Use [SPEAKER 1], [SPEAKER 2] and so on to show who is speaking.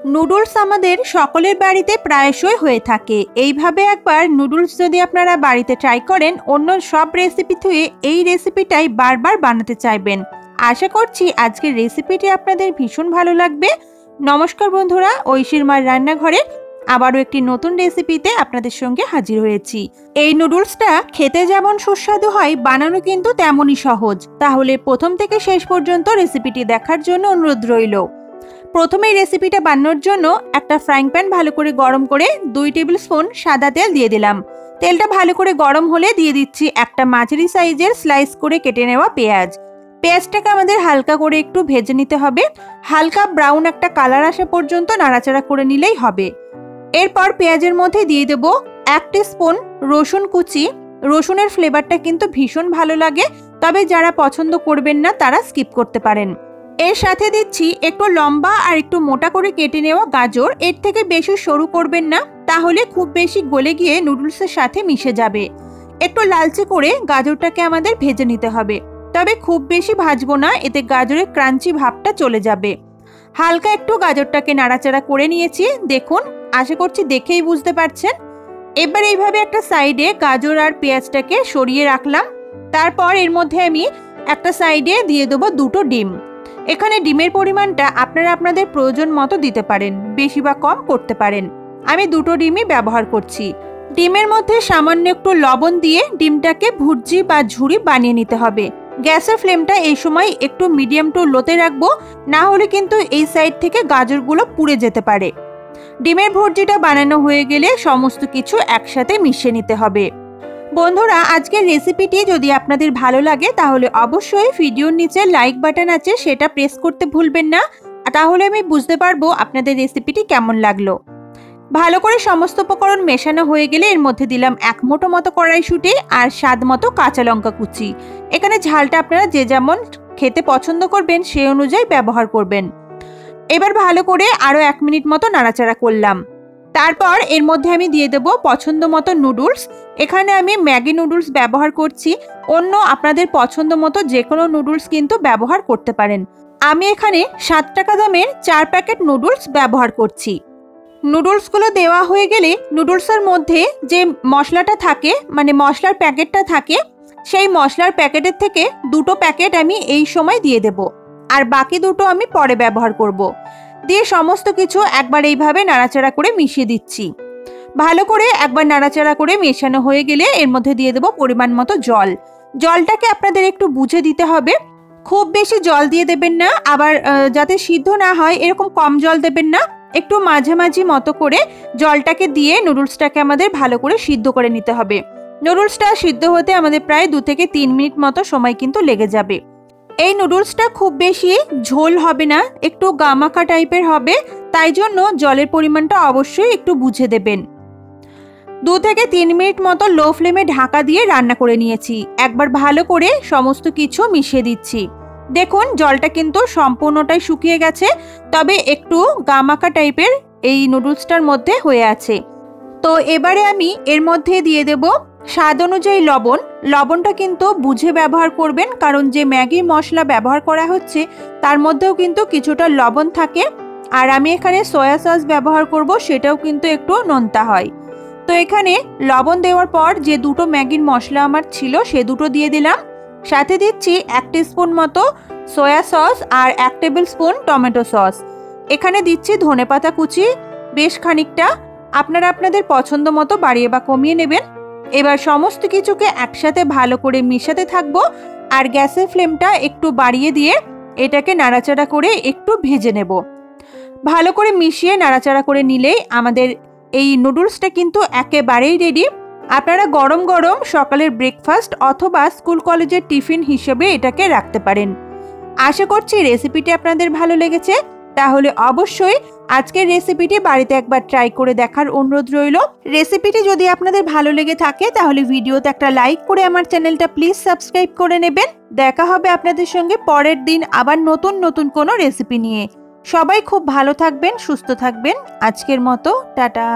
[SPEAKER 1] Noodles আমাদের সকলের বাড়িতে প্রায়শই হয়ে থাকে। এইভাবে একবার নুডলস যদি আপনারা বাড়িতে ট্রাই করেন, অন্য সব রেসিপি থেকে এই রেসিপিটাই বারবার বানাতে চাইবেন। আশা করছি আজকের রেসিপিটি আপনাদের ভীষণ ভালো লাগবে। নমস্কার বন্ধুরা, ঐশীর মার রান্নাঘরে আবারও একটি নতুন রেসিপিতে আপনাদের সঙ্গে হাজির হয়েছি। এই নুডলসটা খেতে যেমন সুস্বাদু হয়, বানানো কিন্তু তেমনই সহজ। তাহলে প্রথম থেকে শেষ পর্যন্ত রেসিপিটি দেখার জন্য অনুরোধ রইল। প্রথমে এই রেসিপিটা বানানোর জন্য একটা ফ্রাইং প্যান ভালো করে গরম করে 2 টেবিল স্পুন সাদা তেল দিয়ে দিলাম। তেলটা ভালো করে গরম হলে দিয়ে দিচ্ছি একটা মাঝারি সাইজের স্লাইস করে কেটে নেওয়া পেঁয়াজ। পেঁয়াজটাকে আমাদের হালকা করে একটু ভেজে নিতে হবে। হালকা ব্রাউন একটা কালার আসা পর্যন্ত নাড়াচাড়া করে নিলেই হবে। এরপর পেঁয়াজের মধ্যে দিয়ে দেব 1 টিস্পুন রসুন কুচি। রসুনের ফ্লেভারটা কিন্তু ভীষণ ভালো লাগে, তবে যারা পছন্দ করবেন না তারা স্কিপ করতে পারেন। এর সাথে দিচ্ছি একটু লম্বা আর একটু মোটা করে কেটে নেওয়া গাজর। এর থেকে বেশি সরু করবেন না, তাহলে খুব বেশি গলে গিয়ে নুডলসের সাথে মিশে যাবে। একটু লালচে করে গাজরটাকে আমাদের ভেজে নিতে হবে, তবে খুব বেশি ভাজবো না, এতে গাজরের ক্রাঞ্চি ভাবটা চলে যাবে। হালকা একটু গাজরটাকে নাড়াচাড়া করে নিয়েছি। দেখুন, আশা করছি দেখেই বুঝতে পারছেন। এবার এইভাবে একটা সাইডে গাজর আর পেঁয়াজটাকে সরিয়ে রাখলাম। তারপর এর মধ্যে আমি একটা সাইডে দিয়ে দেবো 2টো ডিম। এখানে ডিমের পরিমাণটা আপনারা আপনাদের প্রয়োজন মতো দিতে পারেন, বেশি বা কম করতে পারেন। আমি 2টো ডিমই ব্যবহার করছি। ডিমের মধ্যে সামান্য একটু লবণ দিয়ে ডিমটাকে ভুর্জি বা ঝুরি বানিয়ে নিতে হবে। গ্যাসের ফ্লেমটা এই সময় একটু মিডিয়াম টু লোতে রাখবো, না হলে কিন্তু এই সাইড থেকে গাজরগুলো পুড়ে যেতে পারে। ডিমের ভুর্জিটা বানানো হয়ে গেলে সমস্ত কিছু একসাথে মিশিয়ে নিতে হবে। বন্ধুরা, আজকের রেসিপিটি যদি আপনাদের ভালো লাগে তাহলে অবশ্যই ভিডিওর নিচে লাইক বাটন আছে, সেটা প্রেস করতে ভুলবেন না। তাহলে আমি বুঝতে পারবো আপনাদের রেসিপিটি কেমন লাগলো। ভালো করে সমস্ত উপকরণ মেশানো হয়ে গেলে এর মধ্যে দিলাম 1 মুঠো মতো কড়াইশুঁটি আর স্বাদ মতো কাঁচা লঙ্কা কুচি। এখানে ঝালটা আপনারা যে যেমন খেতে পছন্দ করবেন সেই অনুযায়ী ব্যবহার করবেন। এবার ভালো করে আরও 1 মিনিট মতো নাড়াচাড়া করলাম। তারপর এর মধ্যে আমি দিয়ে দেব পছন্দ মতো নুডলস। এখানে আমি ম্যাগি নুডলস ব্যবহার করছি, অন্য আপনাদের পছন্দ মতো যে কোনো নুডলস কিন্তু ব্যবহার করতে পারেন। আমি এখানে 7 টাকা দামের 4 প্যাকেট নুডলস ব্যবহার করছি। নুডলসগুলো দেওয়া হয়ে গেলে নুডলসের মধ্যে যে মশলাটা থাকে, মানে মশলার প্যাকেটটা থাকে, সেই মশলার প্যাকেটের থেকে 2টো প্যাকেট আমি এই সময় দিয়ে দেব, আর বাকি 2টো আমি পরে ব্যবহার করব। দিয়ে সমস্ত কিছু একবার এইভাবে নাড়াচাড়া করে মিশিয়ে দিচ্ছি। ভালো করে একবার নাড়াচাড়া করে মেশানো হয়ে গেলে এর মধ্যে দিয়ে দেব পরিমাণ মতো জল। জলটাকে আপনাদের একটু বুঝে দিতে হবে, খুব বেশি জল দিয়ে দেবেন না, আবার যাতে সিদ্ধ না হয় এরকম কম জল দেবেন না। একটু মাঝামাঝি মতো করে জলটাকে দিয়ে নুডলসটাকে আমাদের ভালো করে সিদ্ধ করে নিতে হবে। নুডলসটা সিদ্ধ হতে আমাদের প্রায় 2 থেকে 3 মিনিট মতো সময় কিন্তু লেগে যাবে। এই নুডলসটা খুব বেশি ঝোল হবে না, একটু গামাখা টাইপের হবে, তাই জন্য জলের পরিমাণটা অবশ্যই একটু বুঝে দেবেন। 2 থেকে 3 মিনিট মতো লো ফ্লেমে ঢাকা দিয়ে রান্না করে নিয়েছি। একবার ভালো করে সমস্ত কিছু মিশিয়ে দিচ্ছি। দেখুন, জলটা কিন্তু সম্পূর্ণটাই শুকিয়ে গেছে, তবে একটু গামাখা টাইপের এই নুডলসটার মধ্যে হয়ে আছে। তো এবারে আমি এর মধ্যে দিয়ে দেব স্বাদ অনুযায়ী লবণ। লবণটা কিন্তু বুঝে ব্যবহার করবেন, কারণ যে ম্যাগি মশলা ব্যবহার করা হচ্ছে তার মধ্যেও কিন্তু কিছুটা লবণ থাকে। আর আমি এখানে সয়া সস ব্যবহার করব, সেটাও কিন্তু একটু নোনতা হয়। তো এখানে লবণ দেওয়ার পর যে 2টো ম্যাগির মশলা আমার ছিল সে 2টো দিয়ে দিলাম। সাথে দিচ্ছি 1 টিস্পুন মতো সয়া সস আর 1 টেবিল স্পুন টমেটো সস। এখানে দিচ্ছি ধনেপাতা কুচি বেশ খানিকটা, আপনারা আপনাদের পছন্দ মতো বাড়িয়ে বা কমিয়ে নেবেন। এবার সমস্ত কিছুকে একসাথে ভালো করে মিশাতে থাকবো, আর গ্যাসের ফ্লেমটা একটু বাড়িয়ে দিয়ে এটাকে নাড়াচাড়া করে একটু ভেজে নেব। ভালো করে মিশিয়ে নাড়াচাড়া করে নিলেই আমাদের এই নুডলসটা কিন্তু একেবারেই রেডি। আপনারা গরম গরম সকালের ব্রেকফাস্ট অথবা স্কুল কলেজের টিফিন হিসেবে এটাকে রাখতে পারেন। আশা করছি রেসিপিটি আপনাদের ভালো লেগেছে। তাহলে অবশ্যই আজকের রেসিপিটি বাড়িতে একবার ট্রাই করে দেখার অনুরোধ রইল। রেসিপিটি যদি আপনাদের ভালো লেগে থাকে তাহলে ভিডিওতে একটা লাইক করে আমার চ্যানেলটা প্লিজ সাবস্ক্রাইব করে নেবেন। দেখা হবে আপনাদের সঙ্গে পরের দিন আবার নতুন নতুন কোনো রেসিপি নিয়ে। সবাই খুব ভালো থাকবেন, সুস্থ থাকবেন। আজকের মতো টাটা।